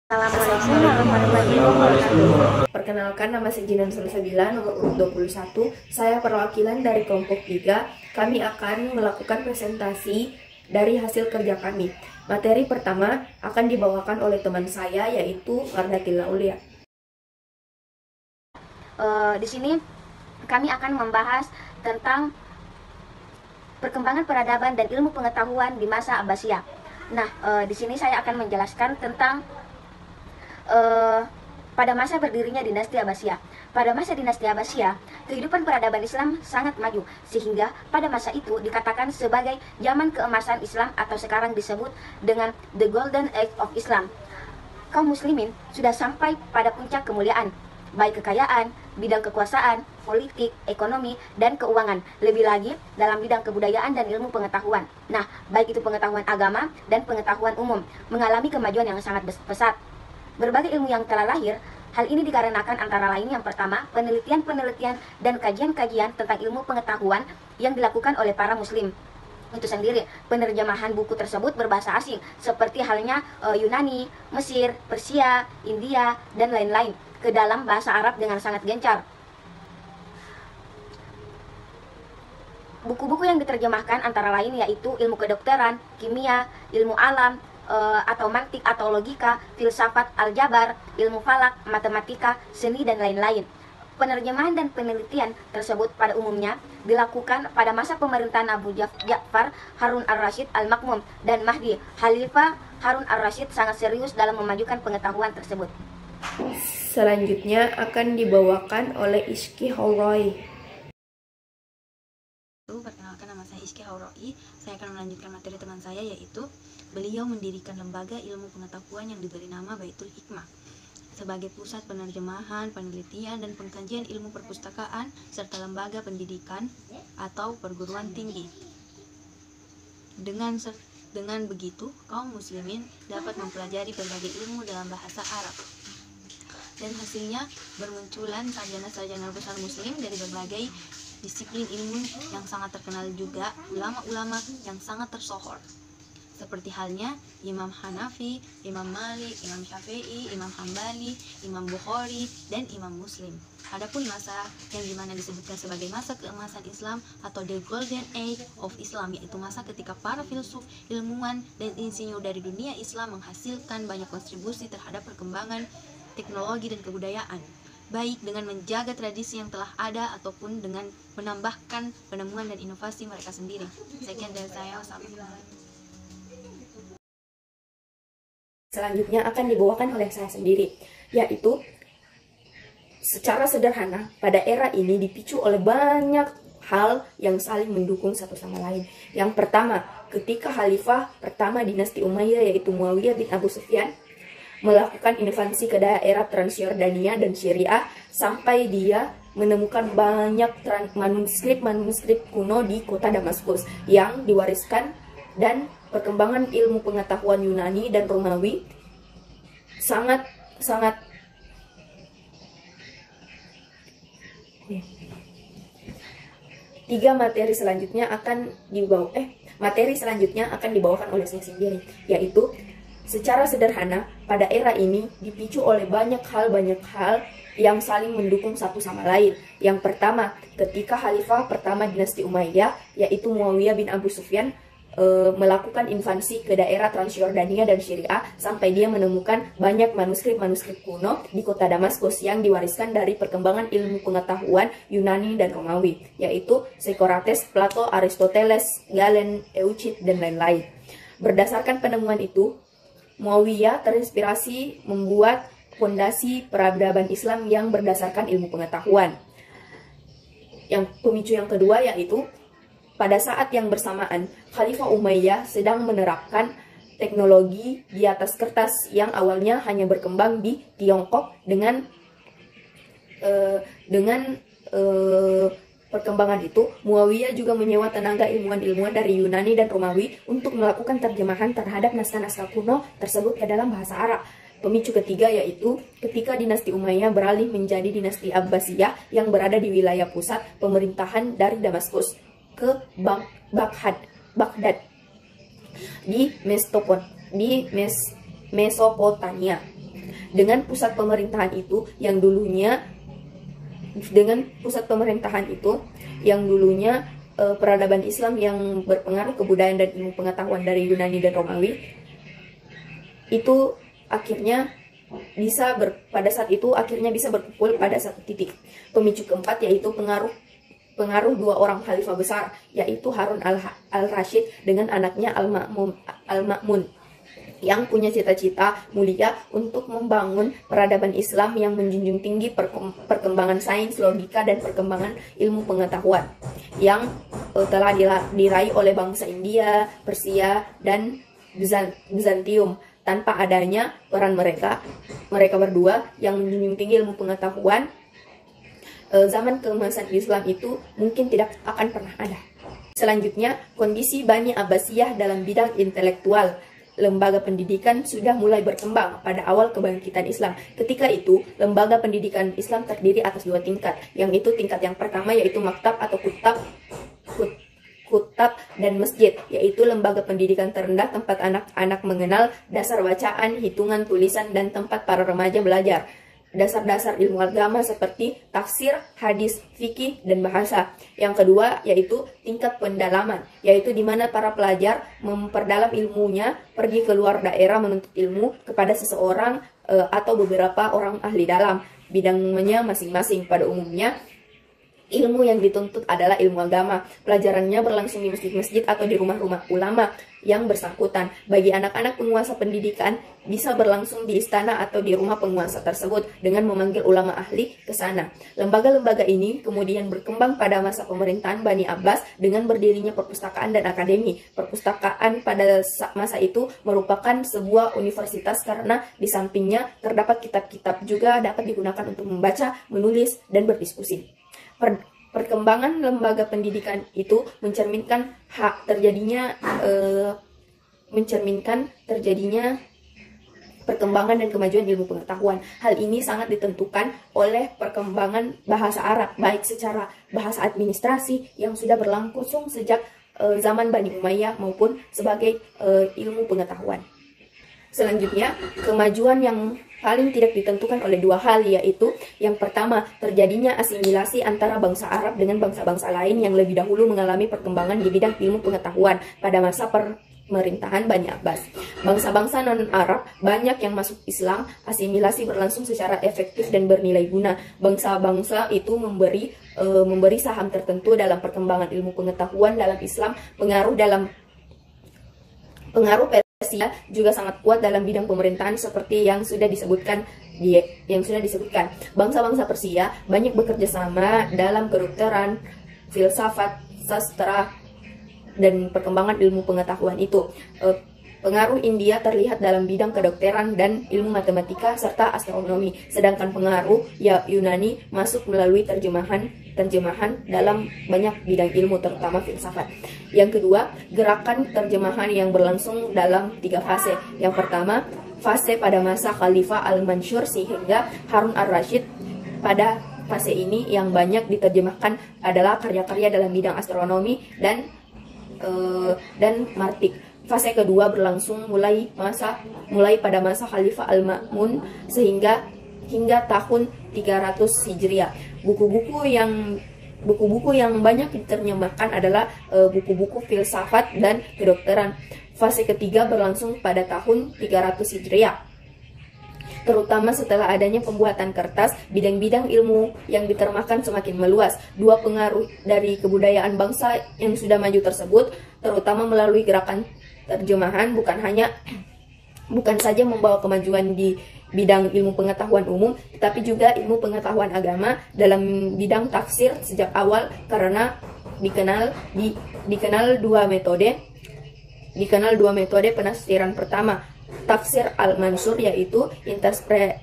Assalamualaikum warahmatullahi wabarakatuh. Perkenalkan, nama saya Jinan Salsabila, nomor urut 21. Saya perwakilan dari kelompok 3. Kami akan melakukan presentasi dari hasil kerja kami. Materi pertama akan dibawakan oleh teman saya, yaitu Mardatil Aulia. Di sini kami akan membahas tentang perkembangan peradaban dan ilmu pengetahuan di masa Abbasiyah. Nah, di sini saya akan menjelaskan tentang pada masa berdirinya dinasti Abbasiyah. Pada masa dinasti Abbasiyah, kehidupan peradaban Islam sangat maju, sehingga pada masa itu dikatakan sebagai zaman keemasan Islam atau sekarang disebut dengan The Golden Age of Islam. Kaum muslimin sudah sampai pada puncak kemuliaan, baik kekayaan, bidang kekuasaan, politik, ekonomi, dan keuangan. Lebih lagi dalam bidang kebudayaan dan ilmu pengetahuan. Nah, baik itu pengetahuan agama dan pengetahuan umum, mengalami kemajuan yang sangat pesat. Berbagai ilmu yang telah lahir, hal ini dikarenakan antara lain yang pertama, penelitian-penelitian dan kajian-kajian tentang ilmu pengetahuan yang dilakukan oleh para muslim itu sendiri. Penerjemahan buku tersebut berbahasa asing, seperti halnya Yunani, Mesir, Persia, India, dan lain-lain, ke dalam bahasa Arab dengan sangat gencar. Buku-buku yang diterjemahkan antara lain yaitu ilmu kedokteran, kimia, ilmu alam, atau mantik atau logika, filsafat, aljabar, ilmu falak, matematika, seni, dan lain-lain. Penerjemahan dan penelitian tersebut pada umumnya dilakukan pada masa pemerintahan Abu Ja'far Harun ar-Rasyid al-Makmum dan Mahdi. Khalifah Harun ar-Rasyid sangat serius dalam memajukan pengetahuan tersebut. Selanjutnya akan dibawakan oleh Iski Hauroi. Perkenalkan, nama saya Iski Hauroi. Saya akan melanjutkan materi teman saya, yaitu beliau mendirikan lembaga ilmu pengetahuan yang diberi nama Baitul Hikmah sebagai pusat penerjemahan, penelitian, dan pengkajian ilmu perpustakaan serta lembaga pendidikan atau perguruan tinggi. Dengan begitu, kaum muslimin dapat mempelajari berbagai ilmu dalam bahasa Arab. Dan hasilnya bermunculan sarjana-sarjana besar muslim dari berbagai disiplin ilmu yang sangat terkenal, juga ulama-ulama yang sangat tersohor, seperti halnya Imam Hanafi, Imam Malik, Imam Syafi'i, Imam Hambali, Imam Bukhari, dan Imam Muslim. Adapun masa yang dimana disebutkan sebagai masa keemasan Islam atau The Golden Age of Islam, yaitu masa ketika para filsuf, ilmuwan, dan insinyur dari dunia Islam menghasilkan banyak kontribusi terhadap perkembangan teknologi dan kebudayaan, baik dengan menjaga tradisi yang telah ada ataupun dengan menambahkan penemuan dan inovasi mereka sendiri. Sekian dari saya. Wassalamualaikum. Selanjutnya akan dibawakan oleh saya sendiri, yaitu secara sederhana pada era ini dipicu oleh banyak hal yang saling mendukung satu sama lain. Yang pertama, ketika Khalifah pertama dinasti Umayyah yaitu Muawiyah bin Abu Sufyan melakukan invasi ke daerah Transjordania dan Syria, sampai dia menemukan banyak manuskrip kuno di kota Damaskus yang diwariskan, dan perkembangan ilmu pengetahuan Yunani dan Romawi sangat materi selanjutnya akan dibawakan oleh saya sendiri, yaitu secara sederhana pada era ini dipicu oleh banyak hal yang saling mendukung satu sama lain. Yang pertama, ketika Khalifah pertama dinasti Umayyah yaitu Muawiyah bin Abu Sufyan melakukan invasi ke daerah Transjordania dan Syria, sampai dia menemukan banyak manuskrip kuno di kota Damaskus yang diwariskan dari perkembangan ilmu pengetahuan Yunani dan Romawi, yaitu Socrates, Plato, Aristoteles, Galen, Euclid, dan lain-lain. Berdasarkan penemuan itu, Muawiyah terinspirasi membuat fondasi peradaban Islam yang berdasarkan ilmu pengetahuan. Yang pemicu yang kedua yaitu pada saat yang bersamaan, Khalifah Umayyah sedang menerapkan teknologi di atas kertas yang awalnya hanya berkembang di Tiongkok. Dengan perkembangan itu, Muawiyah juga menyewa tenaga ilmuwan-ilmuwan dari Yunani dan Romawi untuk melakukan terjemahan terhadap naskah-naskah kuno tersebut ke dalam bahasa Arab. Pemicu ketiga yaitu ketika dinasti Umayyah beralih menjadi dinasti Abbasiyah yang berada di wilayah pusat pemerintahan dari Damaskus ke Baghdad di Mesopotamia. dengan pusat pemerintahan itu yang dulunya peradaban Islam yang berpengaruh kebudayaan dan ilmu pengetahuan dari Yunani dan Romawi itu akhirnya pada saat itu bisa berkumpul pada satu titik. Pemicu keempat yaitu pengaruh dua orang khalifah besar, yaitu Harun al-Rashid dengan anaknya Al-Ma'mun yang punya cita-cita mulia untuk membangun peradaban Islam yang menjunjung tinggi perkembangan sains, logika, dan perkembangan ilmu pengetahuan yang telah diraih oleh bangsa India, Persia, dan Bizantium. Tanpa adanya peran mereka berdua yang menjunjung tinggi ilmu pengetahuan, zaman keemasan Islam itu mungkin tidak akan pernah ada. Selanjutnya, kondisi Bani Abbasiyah dalam bidang intelektual. Lembaga pendidikan sudah mulai berkembang pada awal kebangkitan Islam. Ketika itu, lembaga pendidikan Islam terdiri atas dua tingkat, yang itu tingkat yang pertama yaitu maktab atau kutab dan masjid, yaitu lembaga pendidikan terendah tempat anak-anak mengenal dasar bacaan, hitungan, tulisan, dan tempat para remaja belajar dasar-dasar ilmu agama seperti tafsir, hadis, fikih, dan bahasa. Yang kedua yaitu tingkat pendalaman, yaitu di mana para pelajar memperdalam ilmunya, pergi ke luar daerah menuntut ilmu kepada seseorang atau beberapa orang ahli dalam bidangnya masing-masing. Pada umumnya, ilmu yang dituntut adalah ilmu agama. Pelajarannya berlangsung di masjid-masjid atau di rumah-rumah ulama yang bersangkutan. Bagi anak-anak penguasa pendidikan, bisa berlangsung di istana atau di rumah penguasa tersebut dengan memanggil ulama ahli ke sana. Lembaga-lembaga ini kemudian berkembang pada masa pemerintahan Bani Abbas dengan berdirinya perpustakaan dan akademi. Perpustakaan pada masa itu merupakan sebuah universitas karena di sampingnya terdapat kitab-kitab juga dapat digunakan untuk membaca, menulis, dan berdiskusi. Perkembangan lembaga pendidikan itu mencerminkan terjadinya perkembangan dan kemajuan ilmu pengetahuan. Hal ini sangat ditentukan oleh perkembangan bahasa Arab, baik secara bahasa administrasi yang sudah berlangsung sejak zaman Bani Umayyah maupun sebagai ilmu pengetahuan. Selanjutnya, kemajuan yang paling tidak ditentukan oleh dua hal, yaitu yang pertama, terjadinya asimilasi antara bangsa Arab dengan bangsa-bangsa lain yang lebih dahulu mengalami perkembangan di bidang ilmu pengetahuan pada masa pemerintahan Bani Abbas. Bangsa-bangsa non-Arab banyak yang masuk Islam, asimilasi berlangsung secara efektif dan bernilai guna. Bangsa-bangsa itu memberi saham tertentu dalam perkembangan ilmu pengetahuan dalam Islam. Pengaruh Persia juga sangat kuat dalam bidang pemerintahan seperti yang sudah disebutkan. Bangsa-bangsa Persia banyak bekerja sama dalam kedokteran, filsafat, sastra, dan perkembangan ilmu pengetahuan itu. Pengaruh India terlihat dalam bidang kedokteran dan ilmu matematika serta astronomi, sedangkan pengaruh Yunani masuk melalui terjemahan dalam banyak bidang ilmu, terutama filsafat. Yang kedua, gerakan terjemahan yang berlangsung dalam 3 fase. Yang pertama, fase pada masa Khalifah Al-Mansur sehingga Harun al-Rashid. Pada fase ini yang banyak diterjemahkan adalah karya-karya dalam bidang astronomi dan martik. Fase kedua berlangsung mulai pada masa Khalifah Al-Ma'mun hingga tahun 300 Hijriah. Buku-buku yang banyak diterjemahkan adalah buku-buku filsafat dan kedokteran. Fase ketiga berlangsung pada tahun 300 Hijriah. Terutama setelah adanya pembuatan kertas, bidang-bidang ilmu yang diterjemahkan semakin meluas. Dua pengaruh dari kebudayaan bangsa yang sudah maju tersebut, terutama melalui gerakan terjemahan, bukan saja membawa kemajuan di bidang ilmu pengetahuan umum, tetapi juga ilmu pengetahuan agama dalam bidang tafsir sejak awal karena dikenal dua metode penafsiran. Pertama, tafsir Al-Mansur, yaitu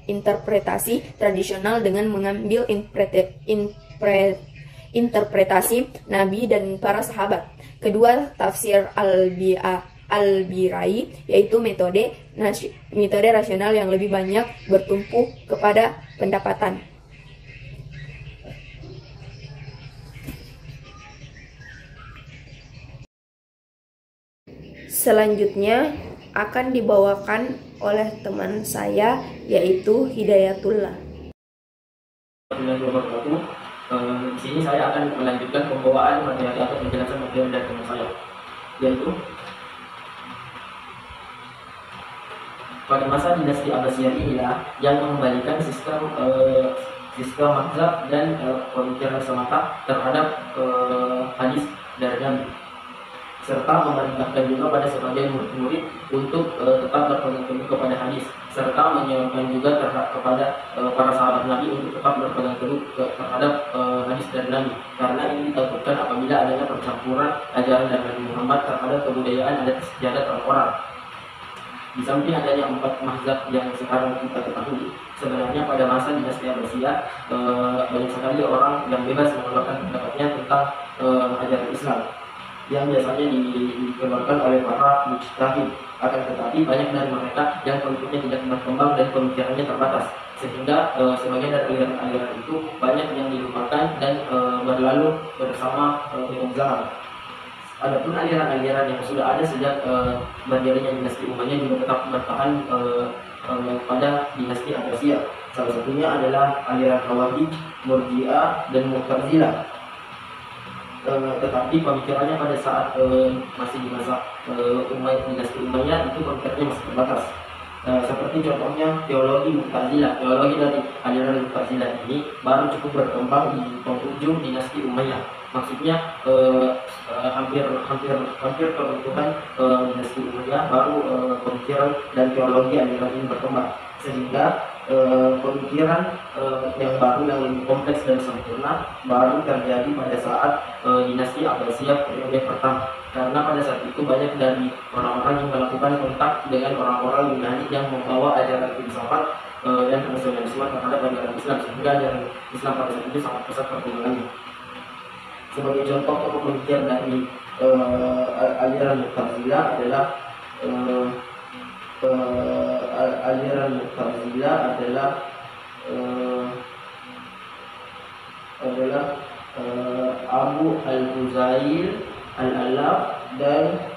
interpretasi tradisional dengan mengambil interpretasi Nabi dan para sahabat. Kedua, tafsir Al-Birai, yaitu metode rasional yang lebih banyak bertumpu kepada pendapatan. Selanjutnya akan dibawakan oleh teman saya, yaitu Hidayatullah. Di sini saya akan melanjutkan pembawaan materi atau penjelasan materi dari teman saya, yaitu pada masa dinasti Abbasiyah inilah yang mengembalikan sistem mazhab dan pemikiran semata terhadap hadis dari Nabi, serta memerintahkan juga pada sebagian murid-murid untuk tetap berpegang teguh kepada hadis, serta menyerukan juga kepada para sahabat Nabi untuk tetap berpegang teguh terhadap hadis dari Nabi, karena ini ditakutkan apabila adanya percampuran ajaran dari Nabi Muhammad terhadap kebudayaan adat istiadat orang-orang. Di samping adanya 4 mazhab yang sekarang kita ketahui, sebenarnya pada masa dinasti Abbasiyah banyak sekali orang yang bebas mengeluarkan pendapatnya tentang ajaran Islam yang biasanya dikeluarkan oleh para mujtahid. Akan tetapi banyak dari mereka yang politiknya tidak berkembang dan pemikirannya terbatas, sehingga sebagian dari aliran-aliran itu banyak yang dilupakan dan berlalu bersama dengan zaman. Adapun aliran-aliran yang sudah ada sejak berdirinya dinasti Umayyah juga tetap bertahan pada dinasti Abbasiyah. Salah satunya adalah aliran Khawarij, Murji'ah, dan Mu'tazilah. Tetapi pemikirannya pada saat masih di masa dinasti Umayyah itu pemikirannya masih terbatas. Seperti contohnya teologi Mu'tazilah. Teologi dari aliran Mu'tazilah ini baru cukup berkembang di penghujung dinasti Umayyah. Maksudnya hampir keruntuhan dinasti Umayyah baru pemikiran dan teologi aliran ini berkembang, sehingga pemikiran yang baru yang lebih kompleks dan sempurna baru terjadi pada saat dinasti Abbasiyah periode pertama, karena pada saat itu banyak dari orang-orang yang melakukan kontak dengan orang-orang Yunani yang membawa ajaran filsafat dan nasionalisme terhadap ajaran Islam, sehingga ajaran Islam pada saat itu sangat pesat perkembangannya. Sebagai contoh tokoh pemikir dari aliran Mu'tazilah adalah Abu al-Huzail, Al-Alaf, dan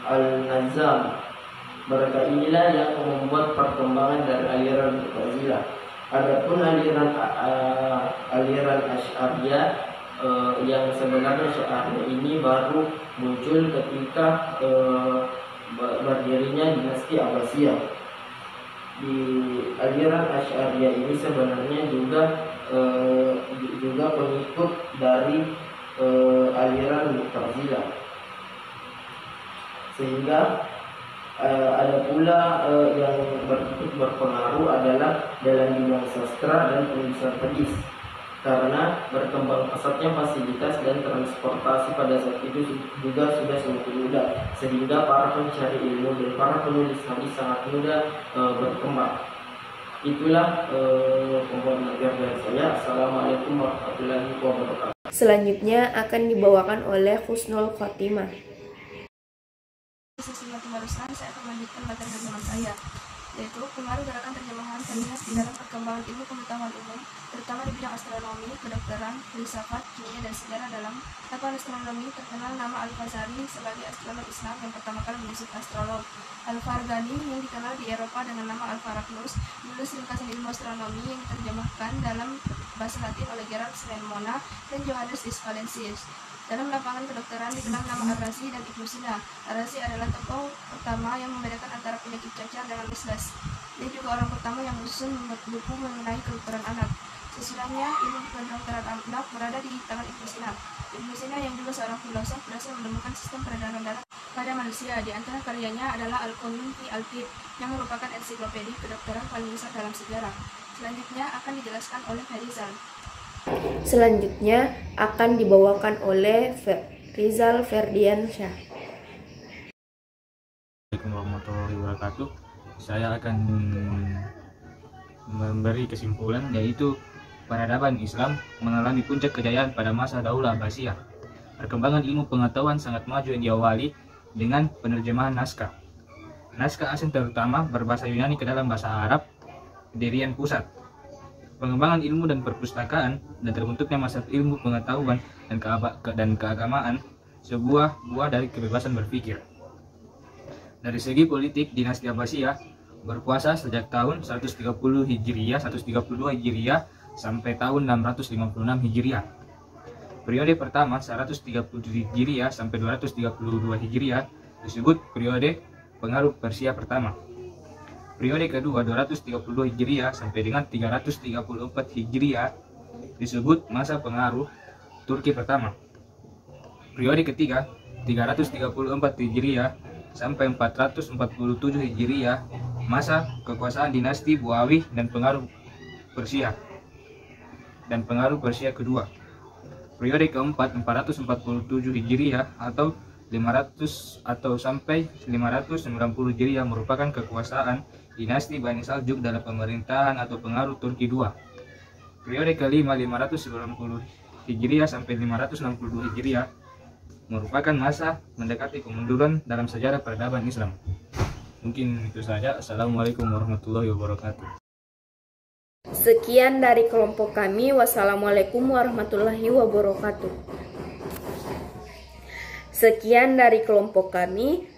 Al-Nazam. Mereka inilah yang membuat perkembangan dari aliran Mu'tazilah. Adapun aliran Asy'ariyah yang sebenarnya Asy'ariyah ini baru muncul ketika berdirinya dinasti Abbasiyah. Di aliran Asy'ariyah ini sebenarnya juga pengikut dari aliran Mu'tazilah, sehingga ada pula yang berpengaruh adalah dalam bidang sastra dan penulisan hadis, karena berkembang pesatnya fasilitas dan transportasi pada saat itu juga sudah semakin mudah, sehingga para pencari ilmu dan para penulis hadis sangat mudah berkembang. Itulah pembuat materi dari saya. Assalamualaikum warahmatullahi wabarakatuh. Selanjutnya akan dibawakan oleh Husnul Khotimah. Sesi materi barusan saya akan melanjutkan materi dari teman saya, yaitu pengaruh gerakan terjemahan hadis di dalam perkembangan ilmu pengetahuan umum, terutama di bidang astronomi, kedokteran, filsafat, kimia, dan sejarah. Dalam lapangan astronomi terkenal nama Al-Fazari sebagai astronom Islam yang pertama kali mengusut astrolog. Al-Farghani yang dikenal di Eropa dengan nama Al-Faraklus menulis ringkasan ilmu astronomi yang diterjemahkan dalam bahasa Latin oleh Gerard Slemona dan Johannes Isvalensius. Dalam lapangan kedokteran dikenal nama Ar-Razi dan Ibnu Sina. Ar-Razi adalah tokoh pertama yang membedakan antara penyakit cacar dengan disles. Dia juga orang pertama yang menyusun buku mengenai kedokteran anak. Sesulahnya, ilmu kedokteran anak berada di tangan Ibnu Sina. Ibnu Sina yang juga seorang filosof berhasil menemukan sistem peredaran darah pada manusia. Di antara karyanya adalah Al-Qanun fi Al-Tib yang merupakan ensiklopedi kedokteran paling besar dalam sejarah. Selanjutnya akan dijelaskan oleh Farizal. Selanjutnya akan dibawakan oleh Rizal Ferdiansyah. Assalamualaikum warahmatullahi wabarakatuh. Saya akan memberi kesimpulan, yaitu peradaban Islam mengalami puncak kejayaan pada masa Daulah Abbasiyah. Perkembangan ilmu pengetahuan sangat maju yang diawali dengan penerjemahan naskah. Naskah asing terutama berbahasa Yunani ke dalam bahasa Arab, pendirian pusat. Pengembangan ilmu dan perpustakaan dan terbentuknya masyarakat ilmu pengetahuan dan keagamaan, sebuah buah dari kebebasan berpikir. Dari segi politik, dinasti Abbasiyah berkuasa sejak tahun 130 Hijriah, 132 Hijriah sampai tahun 656 Hijriah. Periode pertama 130 Hijriah sampai 232 Hijriah disebut periode pengaruh Persia pertama. Periode kedua 232 Hijriah sampai dengan 334 Hijriah disebut masa pengaruh Turki pertama. Periode ketiga 334 Hijriah sampai 447 Hijriah masa kekuasaan dinasti Buawi dan pengaruh Persia kedua. Periode keempat 447 Hijriah atau 500 atau sampai 590 Hijriah merupakan kekuasaan dinasti Bani Saljuk dalam pemerintahan atau pengaruh Turki II. Periode kelima 590 Hijriah sampai 562 Hijriah merupakan masa mendekati kemunduran dalam sejarah peradaban Islam. Mungkin itu saja. Assalamualaikum warahmatullahi wabarakatuh. Sekian dari kelompok kami. Wassalamualaikum warahmatullahi wabarakatuh. Sekian dari kelompok kami.